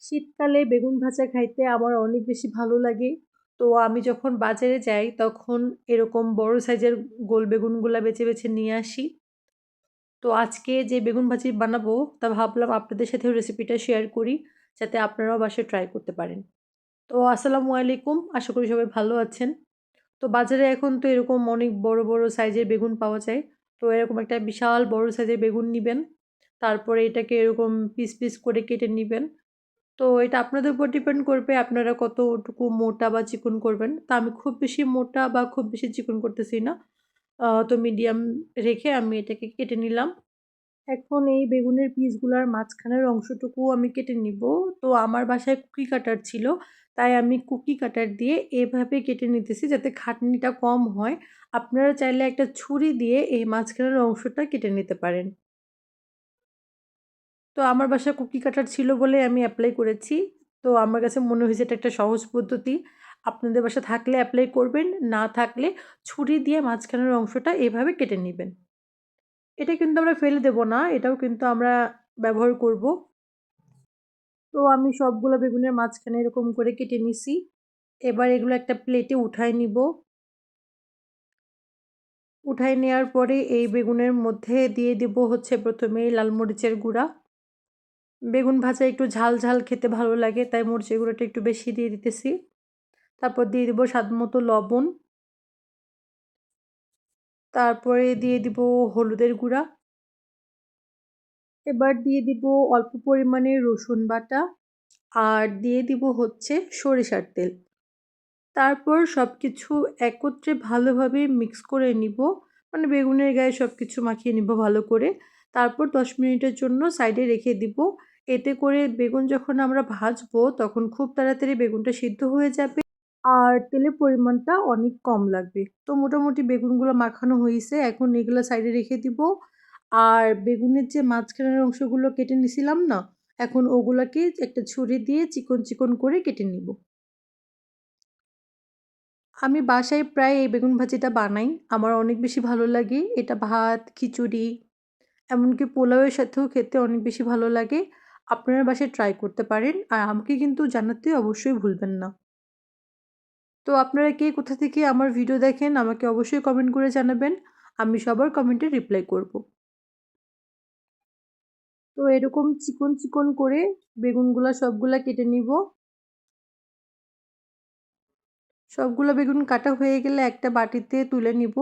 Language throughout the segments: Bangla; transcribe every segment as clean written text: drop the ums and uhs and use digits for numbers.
শীতকালে বেগুন ভাজা খাইতে আমার অনেক বেশি ভালো লাগে। তো আমি যখন বাজারে যাই তখন এরকম বড় সাইজের গোল বেগুনগুলা বেছে, বেছে নিয়ে আসি। তো আজকে যে বেগুন ভাজি বানাবো তা ভাবলাম আপনাদের সাথেও রেসিপিটা শেয়ার করি যাতে আপনারাও বাসায় ট্রাই করতে পারেন। তো আসসালামু আলাইকুম। আশা করি সবাই ভালো আছেন। তো বাজারে এখন তো এরকম অনেক বড়, বড় সাইজের বেগুন পাওয়া যায়। তো এরকম একটা বিশাল বড় সাইজের বেগুন নিবেন। তারপরে এটাকে এরকম পিস, পিস করে কেটে নিবেন। তো এটা আপনাদের উপর ডিপেন্ড করবে আপনারা কতটুকু মোটা বা চিকন করবেন। তা আমি খুব বেশি মোটা বা খুব বেশি চিকন করতেছি না। তো মিডিয়াম রেখে আমি এটাকে কেটে নিলাম। এখন এই বেগুনের পিসগুলার মাঝখানের অংশটুকু আমি কেটে নিব। তো আমার বাসায় কুকি কাটার ছিল। তাই আমি কুকি কাটার দিয়ে এভাবে কেটে নিতেছি যাতে খাটনিটা কম হয়। আপনারা চাইলে একটা ছুরি দিয়ে এই মাঝখানের অংশটা কেটে নিতে পারেন। তো আমার বাসায় কুকি কাটার ছিল বলে আমি এপ্লাই করেছি। তো আমার কাছে মনে হয়েছে এটা একটা সহজ পদ্ধতি। আপনাদের বাসায় থাকলে এপ্লাই করবেন, না থাকলে ছুরি দিয়ে মাঝখানের অংশটা এভাবে কেটে নিবেন। এটা কিন্তু আমরা ফেলে দেব না, এটাও কিন্তু আমরা ব্যবহার করব। তো আমি সবগুলো বেগুনের মাঝখানে এরকম করে কেটে নিছি। এবার এগুলো একটা প্লেটে উঠায় নিব। উঠায় নেওয়ার পরে এই বেগুনের মধ্যে দিয়ে দিব হচ্ছে ১ম এই লাল মরিচের গুঁড়া। বেগুন ভাজা একটু ঝাল, ঝাল খেতে ভালো লাগে তাই মরিচের গুঁড়োটা একটু বেশি দিয়ে দিতেছি। তারপর দিয়ে দিব স্বাদমতো লবণ। তারপরে দিয়ে দিব হলুদের গুঁড়া। এবার দিয়ে দিব অল্প পরিমাণে রসুন বাটা। আর দিয়ে দিব হচ্ছে সরিষার তেল। তারপর সবকিছু একত্রে ভালোভাবে মিক্স করে নিব। মানে বেগুনের গায়ে সবকিছু মাখিয়ে নিব ভালো করে। তারপর ১০ মিনিটের জন্য সাইডে রেখে দিব। এতে করে বেগুন যখন আমরা ভাজবো তখন খুব তাড়াতাড়ি বেগুনটা সিদ্ধ হয়ে যাবে। আর তেলের পরিমাণটা অনেক কম লাগবে। তো মোটামুটি বেগুনগুলো মাখানো হইছে। এখন এগুলো সাইডে রেখে দিব। আর বেগুনের যে মাঝখানের অংশগুলো কেটে নিছিলাম না? এখন ওগুলাকে একটা ছুরি দিয়ে চিকন, চিকন করে কেটে নিব। আমি বাসায় প্রায় এই বেগুন ভাজিটা বানাই। আমার অনেক বেশি ভালো লাগে। এটা ভাত, খিচুড়ি এমনকি পোলাওয়ের সাথেও খেতে অনেক বেশি ভালো লাগে। আপনারা বাসায় ট্রাই করতে পারেন। আর আমাকে কিন্তু জানাতে অবশ্যই ভুলবেন না। তো আপনারা কে কোথা থেকে আমার ভিডিও দেখেন আমাকে অবশ্যই কমেন্ট করে জানাবেন। আমি সবার কমেন্টে রিপ্লাই করব। তো এরকম চিকন, চিকন করে বেগুনগুলা সবগুলা কেটে নিব। সবগুলো বেগুন কাটা হয়ে গেলে একটা বাটিতে তুলে নিব।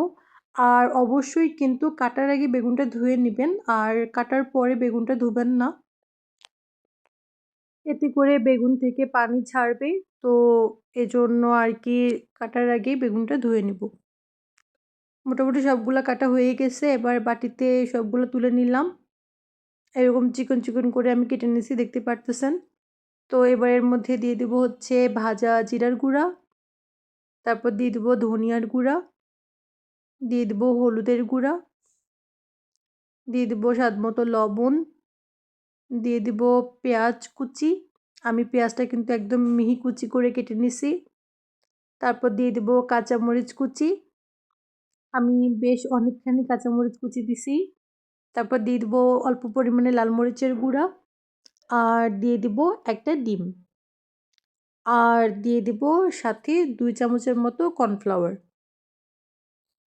আর অবশ্যই কিন্তু কাটার আগে বেগুনটা ধুয়ে নিবেন। আর কাটার পরে বেগুনটা ধুবেন না। এতে করে বেগুন থেকে পানি ছাড়বে। তো এজন্য আর কি কাটার আগেই বেগুনটা ধুয়ে নিব। মোটামুটি সবগুলা কাটা হয়ে গেছে। এবার বাটিতে সবগুলো তুলে নিলাম। এরকম চিকন, চিকন করে আমি কেটে নিছি দেখতে পারতেছেন। তো এবার এর মধ্যে দিয়ে দিব হচ্ছে ভাজা জিরার গুঁড়া। তারপর দিয়ে দিব ধনিয়ার গুঁড়া। দিয়ে দিব হলুদের গুঁড়া। দিয়ে দিব স্বাদমতো লবণ। দিয়ে দিব পেঁয়াজ কুচি। আমি পেঁয়াজটা কিন্তু একদম মিহি কুচি করে কেটে নিছি। তারপর দিয়ে দিব কাঁচামরিচ কুচি। আমি বেশ অনেকখানি কাঁচামরিচ কুচি দিছি। তারপর দিয়ে দিব অল্প পরিমাণে লাল মরিচের গুঁড়া। আর দিয়ে দিব একটা ডিম। আর দিয়ে দিব সাথে ২ চামচের মতো কর্নফ্লাওয়ার।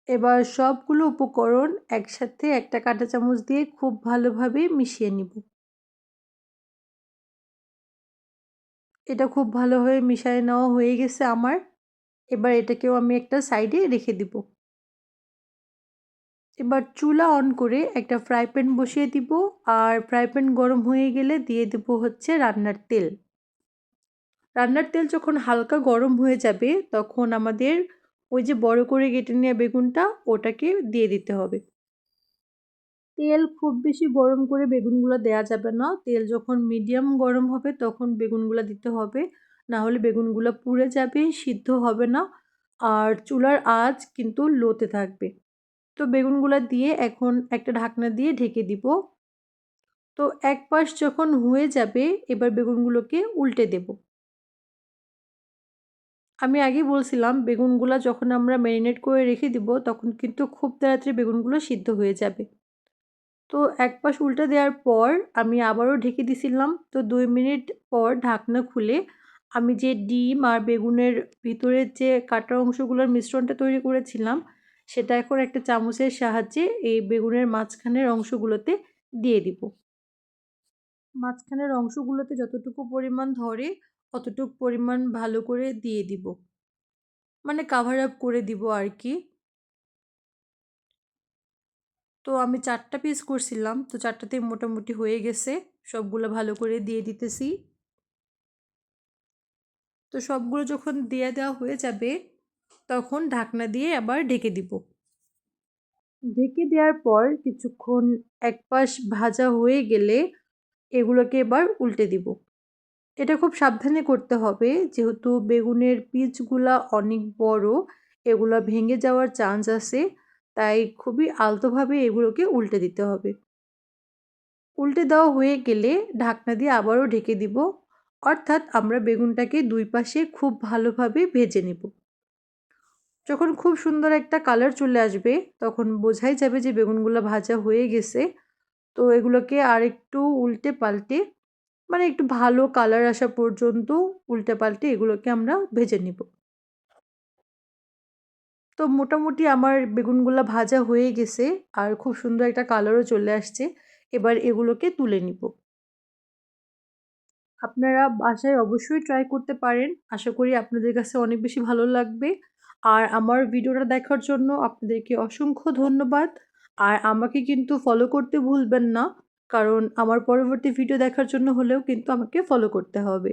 এবার সবগুলো উপকরণ একসাথে একটা কাঁটা চামচ দিয়ে খুব ভালোভাবে মিশিয়ে নিব। এটা খুব ভালোভাবে মিশিয়ে নেওয়া হয়ে গেছে আমার। এবার এটাকেও আমি একটা সাইডে রেখে দিব। এবার চুলা অন করে একটা ফ্রাই প্যান বসিয়ে দিব। আর ফ্রাই প্যান গরম হয়ে গেলে দিয়ে দেব হচ্ছে রান্নার তেল। রান্নার তেল যখন হালকা গরম হয়ে যাবে তখন আমাদের ওই যে বড় করে কেটে নেওয়া বেগুনটা ওটাকে দিয়ে দিতে হবে। তেল খুব বেশি গরম করে বেগুনগুলো দেয়া যাবে না। তেল যখন মিডিয়াম গরম হবে তখন বেগুনগুলা দিতে হবে। না হলে বেগুনগুলা পুড়ে যাবে, সিদ্ধ হবে না। আর চুলার আঁচ কিন্তু লোতে থাকবে। তো বেগুনগুলা দিয়ে এখন একটা ঢাকনা দিয়ে ঢেকে দিব। তো এক পাশ যখন হয়ে যাবে এবার বেগুনগুলোকে উল্টে দেব। আমি আগেই বলছিলাম বেগুনগুলা যখন আমরা ম্যারিনেট করে রেখে দিব তখন কিন্তু খুব তাড়াতাড়ি বেগুনগুলো সিদ্ধ হয়ে যাবে। তো এক পাশ উল্টে দেওয়ার পর আমি আবারও ঢেকে দিছিলাম। তো ২ মিনিট পর ঢাকনা খুলে আমি যে ডিম আর বেগুনের ভিতরের যে কাটা অংশগুলোর মিশ্রণটা তৈরি করেছিলাম, সেটা এখন একটা চামচের সাহায্যে এই বেগুনের মাঝখানের অংশগুলোতে দিয়ে দিব। মাঝখানের অংশগুলোতে যতটুকু পরিমাণ ধরে অতটুকু পরিমাণ ভালো করে দিয়ে দিব। মানে কাভার আপ করে দিব আরকি। তো আমি ৪ টা পিস করছিলাম। তো ৪ টাতেই মোটামুটি হয়ে গেছে। সবগুলো ভালো করে দিয়ে দিতেছি। তো সবগুলো যখন দিয়ে দেওয়া হয়ে যাবে, তখন ঢাকনা দিয়ে আবার ঢেকে দিব। ঢেকে দেওয়ার পর কিছুক্ষণ এক পাশ ভাজা হয়ে গেলে এগুলোকে এবার উল্টে দিব। এটা খুব সাবধানে করতে হবে যেহেতু বেগুনের পিচগুলা অনেক বড়, এগুলা ভেঙে যাওয়ার চান্স আছে। তাই খুবই আলতোভাবে এগুলোকে উল্টে দিতে হবে। উল্টে দেওয়া হয়ে গেলে ঢাকনা দিয়ে আবারও ঢেকে দিব। অর্থাৎ আমরা বেগুনটাকে ২ পাশে খুব ভালোভাবে ভেজে নেব। যখন খুব সুন্দর একটা কালার চলে আসবে তখন বোঝাই যাবে যে বেগুনগুলো ভাজা হয়ে গেছে। তো এগুলোকে আরেকটু উল্টে পাল্টে মানে একটু ভালো কালার আসা পর্যন্ত উল্টে পাল্টে এগুলোকে আমরা ভেজে নিব। তো মোটামুটি আমার বেগুনগুলা ভাজা হয়ে গেছে আর খুব সুন্দর একটা কালারও চলে আসছে। এবার এগুলোকে তুলে নিব। আপনারা বাসায় অবশ্যই ট্রাই করতে পারেন। আশা করি আপনাদের কাছে অনেক বেশি ভালো লাগবে। আর আমার ভিডিওটা দেখার জন্য আপনাদেরকে অসংখ্য ধন্যবাদ। আর আমাকে কিন্তু ফলো করতে ভুলবেন না। কারণ আমার পরবর্তী ভিডিও দেখার জন্য হলেও কিন্তু আমাকে ফলো করতে হবে।